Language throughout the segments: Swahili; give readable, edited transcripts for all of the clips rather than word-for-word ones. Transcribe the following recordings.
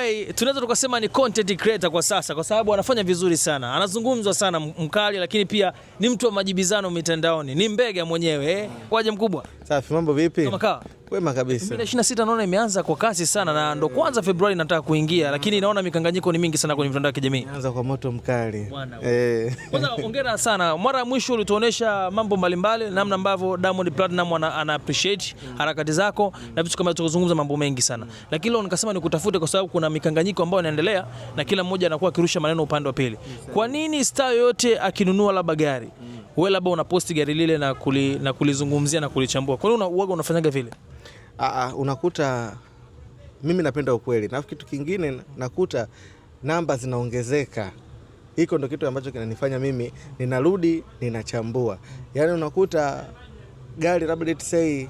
ambaye tunaweza tukasema ni content creator kwa sasa, kwa sababu anafanya vizuri sana, anazungumzwa sana, mkali, lakini pia ni mtu wa majibizano mitandaoni. Ni Mbega mwenyewe. Kwaje mkubwa? Safi, mambo vipi? Kama kaa? Wema kabisa. 2026 naona imeanza kwa kasi sana, na ndo kwanza Februari nataka kuingia, lakini naona mikanganyiko ni mingi sana kwenye mitandao ya kijamii. Imeanza kwa moto mkali. Kwanza hongera sana. Mara ya mwisho ulituonesha mambo mbalimbali, namna ambavyo Diamond Platinum ana appreciate harakati zako na vitu kama tukazungumza mambo mengi sana. Lakini leo nikasema nikutafute kwa sababu kuna mikanganyiko ambayo inaendelea na kila mmoja anakuwa akirusha maneno upande wa pili. Kwa nini star yote akinunua labda gari, wewe labda unaposti gari lile na kulizungumzia na kulichambua? Kwa nini unakuwa unafanyaga vile? Unakuta mimi napenda ukweli. Na kitu kingine nakuta namba zinaongezeka. Hiko ndo kitu ambacho kinanifanya mimi ninarudi ninachambua. Yaani unakuta gari labda let's say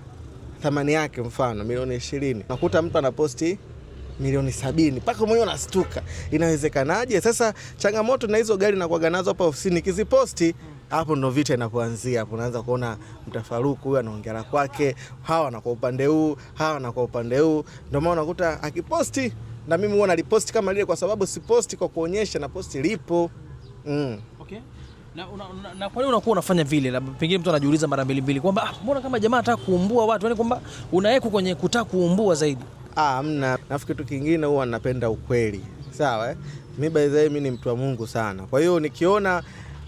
thamani yake mfano milioni 20. Unakuta mtu anaposti milioni 70. Paka mwenyewe unastuka. Inawezekanaje? Sasa changamoto na hizo gari nakuaga nazo hapa ofisini, kiziposti hapo ndo vita inapoanzia. Hapo unaanza kuona mtafaruku, huyu anaongea kwake, hawa na kwa upande huu, hawa na kwa upande huu. Ndio maana unakuta akiposti na mimi huwa naliposti kama lile, kwa sababu siposti kwa kuonyesha, na posti lipo. Okay. Na kwa nini unakuwa unafanya vile? Labda pengine mtu anajiuliza mara mbili kwamba mbona kama jamaa anataka kuumbua watu, yani kwamba unaweka kwenye kutaka kuumbua zaidi. Hamna. Nafikiri kitu kingine huwa napenda ukweli. Sawa Mimi by the way mimi ni mtu wa Mungu sana. Kwa hiyo nikiona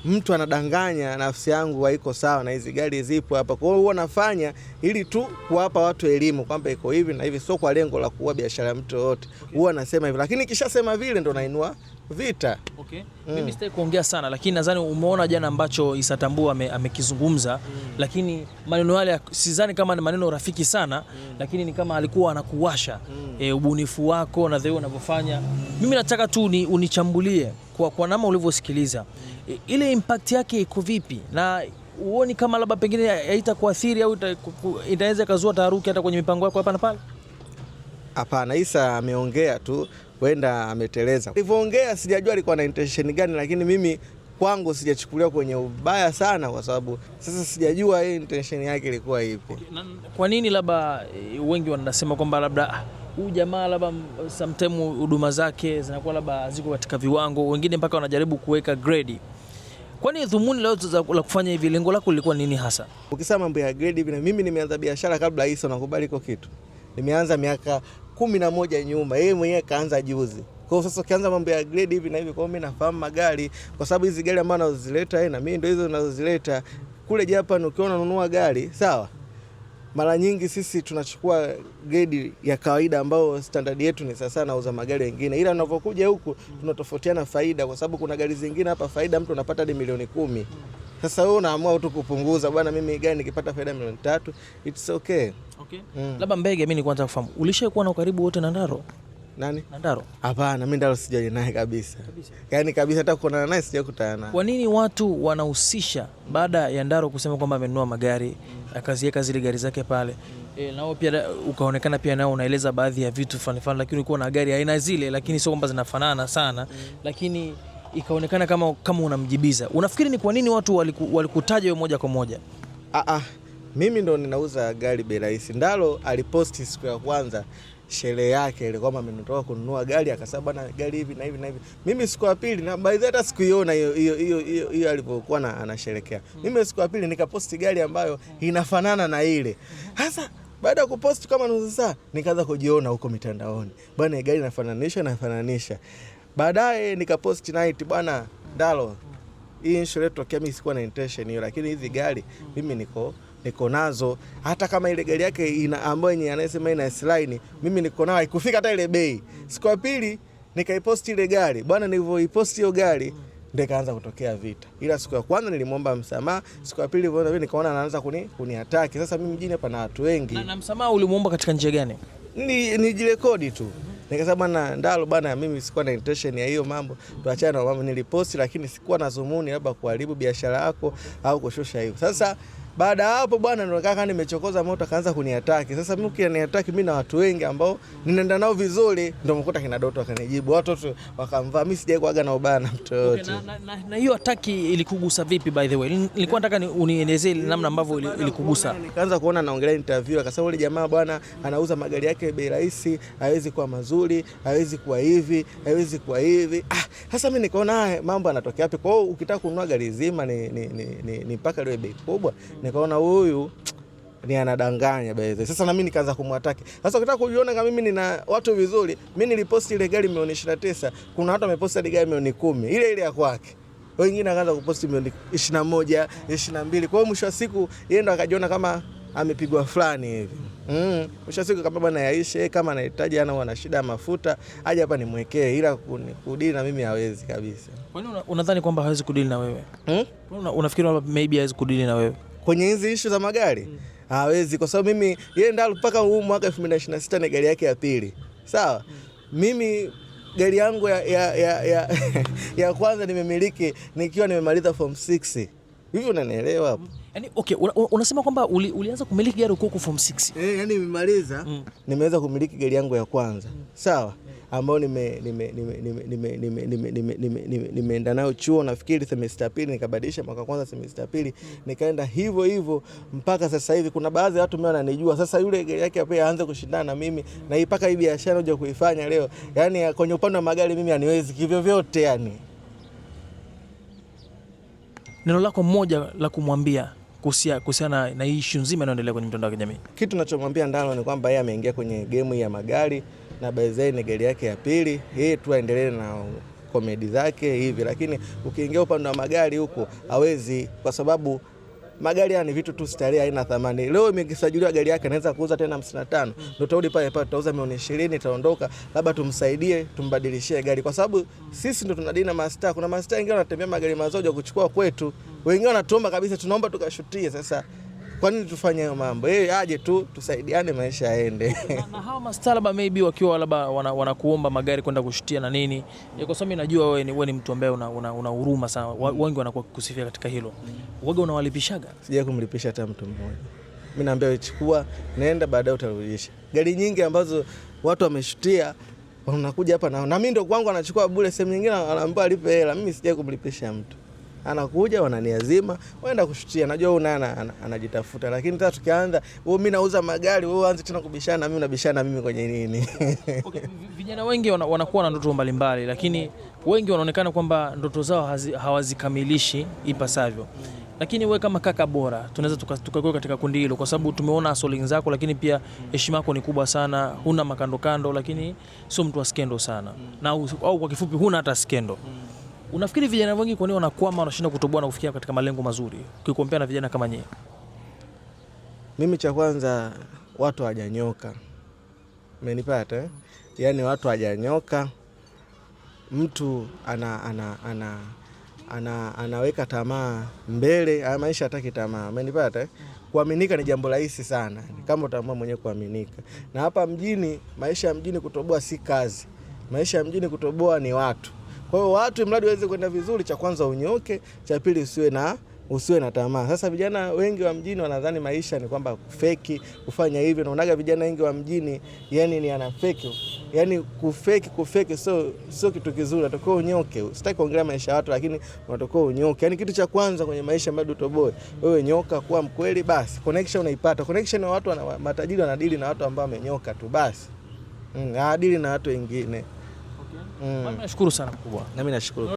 mtu anadanganya, nafsi yangu haiko sawa na hizi gari zipo hapa. Kwa hiyo huwa nafanya ili tu kuwapa watu elimu kwamba iko hivi na hivi, sio kwa lengo la kuua biashara ya mtu yote. Huwa nasema hivi, lakini kishasema vile ndo nainua vita. Okay. Mimi sitaki kuongea sana, lakini nadhani umeona jana ambacho Issa Tambua amekizungumza, lakini maneno yale sidhani kama ni maneno rafiki sana, lakini ni kama alikuwa anakuwasha ubunifu wako na dheo unavyofanya. Mimi nataka tu unichambulie kwa namna ulivyosikiliza. Ile impact yake iko vipi? Na uoni kama labda pengine haitakuathiri au itaweza kuzua taharuki hata kwenye mipango yako hapa na pale? Hapana, Issa ameongea tu, wenda ameteleza. Alivyoongea sijajua alikuwa na intention gani, lakini mimi kwangu sijachukulia kwenye ubaya sana, kwa sababu sasa sijajua yeye intention yake ilikuwa ipi. Kwa nini labda wengi wanasema kwamba labda huyu jamaa labda sometimes huduma zake zinakuwa labda ziko katika viwango, wengine mpaka wanajaribu kuweka grade. Kwani dhumuni la kufanya hivi, lengo lako lilikuwa nini hasa? Ukisema mambo ya grade hivi, na mimi nimeanza biashara kabla Issa, nakubali iko kitu. Nimeanza miaka 11 nyuma, yeye mwenyewe kaanza juzi. Kwa hiyo sasa ukianza mambo ya grade hivi na hivi, kwa mimi nafahamu magari, kwa sababu hizi gari ambazo nazozileta yeye na mimi ndio hizo ninazozileta. Kule Japan ukiona unanunua gari, sawa? Mara nyingi sisi tunachukua grade ya kawaida ambao standard yetu ni sasa na uza magari mengine. Ila unapokuja huku tunatofautiana faida, kwa sababu kuna gari zingine hapa faida mtu anapata hadi milioni 10. Sasa wewe unaamua tu kupunguza, bwana mimi gari nikipata faida milioni 3, it's okay. Okay. Labda Mbega, mimi kwanza kufahamu, ulishakuwa na ukaribu wote na Ndaro? Nani? Na Ndaro? Hapana, mimi Ndaro sijaje naye kabisa. Yaani kabisa hata kuonana naye sijakutana naye. Kwa nini watu wanahusisha baada ya Ndaro kusema kwamba amenunua magari, akaziweka zile gari zake pale? Nao pia ukaonekana pia nao unaeleza baadhi ya vitu fulani, lakini ulikuwa na gari aina zile, lakini sio kwamba zinafanana sana, lakini ikaonekana kama unamjibiza. Unafikiri ni kwa nini watu walikutaja wewe moja kwa moja? Mimi ndo ninauza gari bei rahisi. Ndaro aliposti siku ya kwanza sherehe yake ile kwamba ametoka kununua gari, akasema bwana gari hivi na hivi na hivi. Mimi siku ya pili, na by the way hata sikuiona hiyo alipokuwa anasherekea. Mimi siku ya pili nikaposti gari ambayo inafanana na ile. Sasa baada ya kuposti kama nusu saa nikaanza kujiona huko mitandaoni, bwana gari nafananisha. Baadaye nikaposti night, bwana Ndaro, hii insurance tokea mimi sikuwa na intention hiyo, lakini hizi gari mimi niko nazo. Hata kama ile gari yake ina ambayo yenye anasema ina S-line, mimi niko nayo, haikufika hata ile bei. Siku ya pili nikaiposti ile gari, bwana nilivyoiposti hiyo gari ndio kaanza kutokea vita. Ila siku ya kwanza nilimwomba msamaha, siku ya pili nilipoona nikaona anaanza kuniataki. Sasa mimi mjini hapa na watu wengi. Na msamaha ulimuomba katika njia gani? Nijirekodi tu. Nikasema bwana Ndaro, bwana mimi sikuwa na intention ya hiyo mambo, tuachane na mambo. Niliposti lakini sikuwa na dhumuni labda kuharibu biashara yako au kushusha hiyo. Sasa Baada ya hapo bwana ndo kaka nimechokoza moto akaanza kuniataki. Sasa mimi ukiniataki mimi na watu wengi ambao ninaenda nao vizuri ndio mkuta kina Doto akanijibu. Watoto wakamvaa, mimi sijai kuaga na ubaya na mtu yote. Na hiyo ataki ilikugusa vipi by the way? Nilikuwa nataka unielezee namna ambavyo ilikugusa. Nikaanza kuona naongelea interview akasema yule jamaa bwana anauza magari yake bei rahisi, hawezi kuwa mazuri, hawezi kuwa hivi, hawezi kuwa hivi. Sasa mimi nikaona mambo yanatokea wapi? Kwa hiyo ukitaka kununua gari zima ni mpaka liwe bei kubwa. Nikaona huyu ni anadanganya baadhi. Sasa na mimi nikaanza kumwataki. Sasa ukitaka kujiona kama mimi nina watu vizuri, mimi niliposti ile gari milioni 29, kuna watu wameposti ile gari milioni 10, ile ya kwake. Wengine akaanza kuposti milioni 21, 22. Kwa hiyo mwisho wa siku yeye ndo akajiona kama amepigwa fulani hivi. Mwisho wa siku kama bwana yaishe, kama anahitaji ana shida ya mafuta, aje hapa nimwekee, ila kudili na mimi hawezi kabisa. Kwa nini unadhani kwamba hawezi kudili na wewe? Unafikiri kwamba maybe hawezi kudili na wewe kwenye hizi issue za magari? Hawezi, kwa sababu mimi yeye Ndalo mpaka huu mwaka 2026 ni gari yake ya pili. Sawa? Mimi gari yangu ya kwanza nimemiliki nikiwa nimemaliza form 6. Hivi unanielewa hapo? Yaani okay, unasema kwamba ulianza kumiliki gari uko form 6. Yaani nimemaliza, nimeweza kumiliki gari yangu ya kwanza. Sawa? Ambao nimeenda nayo chuo nafikiri semester pili, nikabadilisha mwaka kwanza semester pili, nikaenda hivyo hivyo mpaka sasa hivi. Kuna baadhi ya watu mimi wananijua. Sasa yule gari yake pia aanze kushindana na mimi na hii mpaka hii biashara hoja kuifanya leo. Yaani kwenye upande wa magari mimi haniwezi kivyo vyote yani. Neno lako moja la kumwambia kuhusiana na hii issue nzima inayoendelea kwenye mitandao ya kijamii? Kitu ninachomwambia Ndalo ni kwamba yeye ameingia kwenye game ya magari na baadaye ni gari yake ya pili. Yeye tu aendelee na komedi zake hivi, lakini ukiingia upande wa magari huko hawezi, kwa sababu magari ni vitu tu starehe, haina thamani. Leo imekisajiliwa gari yake anaweza kuuza tena 55, ndio tarudi pale pale tutauza milioni 20, taondoka, labda tumsaidie tumbadilishie gari, kwa sababu sisi ndio tunadili na mastaa. Kuna mastaa wengine wanatembea magari mazuri kuchukua kwetu, wengine wanatuomba kabisa tunaomba tukashutie. Sasa kwa nini tufanye hayo mambo? Yeye aje tu tusaidiane, maisha yaende. Na hao mastalaba maybe wakiwa labda wanakuomba magari kwenda kushutia na nini, kwa sababu mimi najua wewe ni mtu ambaye una huruma sana, wengi wanakuwa kusifia katika hilo. Wewe unawalipishaga? Sija kumlipisha hata mtu mmoja. Mimi naambia wewe chukua, nenda, baadaye utarudisha. Gari nyingi ambazo watu wameshutia wanakuja hapa na mimi ndio kwangu anachukua bure, sehemu nyingine anaambiwa alipe hela. Mimi sija kumlipisha mtu. Anakuja wananiazima, waenda kushutia. Najua huyu naye anajitafuta, lakini sasa tukianza wewe mimi nauza magari, wewe anze tena kubishana na mimi, unabishana mimi kwenye nini? Okay, vijana wengi wanakuwa na ndoto mbalimbali, lakini wengi wanaonekana kwamba ndoto zao hawazikamilishi ipasavyo. Lakini wewe kama kaka bora, tunaweza tukakuwa katika kundi hilo, kwa sababu tumeona hustling zako, lakini pia heshima yako ni kubwa sana, huna makando kando, lakini sio mtu wa skendo sana. Na au kwa kifupi huna hata skendo. Unafikiri vijana wengi kwa nini wanakwama, wanashinda kutoboa na kufikia katika malengo mazuri ukikompea na vijana kama nyie? Mimi cha kwanza, watu hawajanyoka. Umenipata? Yaani watu hawajanyoka. Mtu anaweka tamaa mbele, maisha hataki tamaa. Umenipata? Kuaminika ni jambo rahisi sana, kama utaamua mwenyewe kuaminika. Na hapa mjini, maisha ya mjini kutoboa si kazi. Maisha ya mjini kutoboa ni watu. Kwa hiyo watu mradi waweze kwenda vizuri, cha kwanza unyoke, cha pili usiwe na tamaa. Sasa vijana wengi wa mjini wanadhani maisha ni kwamba kufeki, kufanya hivyo. Naonaga vijana wengi wa mjini yani ni anafeki. Yani kufeki sio kitu kizuri. Unatakiwa unyoke. Sitaki kuongelea maisha ya watu, lakini unatakiwa unyoke. Yani kitu cha kwanza kwenye maisha bado utoboe. Wewe nyoka, kuwa mkweli, basi connection unaipata. Connection na watu matajiri wanadili na watu ambao wamenyoka tu basi. Adili na watu wengine. Nashukuru sana mkubwa. Na mimi nashukuru.